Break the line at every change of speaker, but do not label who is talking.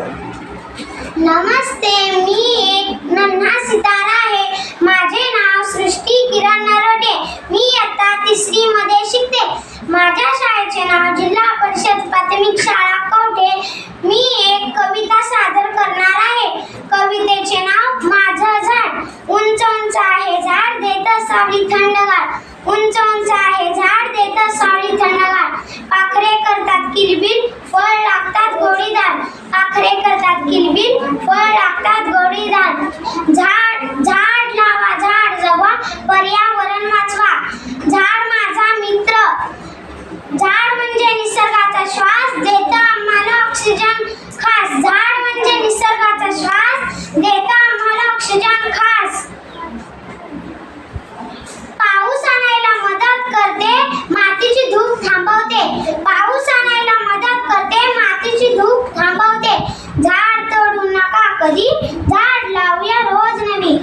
नमस्ते, मी एक नन्हा सितारा आहे. माझे नाव सृष्टी किरण नरोटे. मी इयत्ता 3री मध्ये शिकते. माझ्या शाळेचे नाव जिल्हा परिषद प्राथमिक शाळा कवठे. मी एक कविता सादर करणार आहे. कवितेचे नाव माझं झाड. उंच उंच आहे झाड, देतं सावली थंडगार. उंच उंच आहे झाड, देतं सावली थंडगार. पाखरे करतात किलबिल, फळ लागतात गोडीदार. पाखरे करतात किलबिल, फळ लागतात गोडीदार. झाड झाड लावा, झाड जगवा, पर्यावरण वाचवा. झाड माझा मित्र. झाड म्हणजे निसर्गाचा श्वास, देतं आम्हाला ऑक्सिजन खास. झाड म्हणजे निसर्गाचा श्वास, देतं आम्हाला ऑक्सिजन खास. पाऊस आणायला मदत करते, मातीची धूप थांबवते. पाऊस आणायला मदत करते, मातीची धूप थांबवते. झाड तोडू नका कधी, झाड लावूया रोज नवी.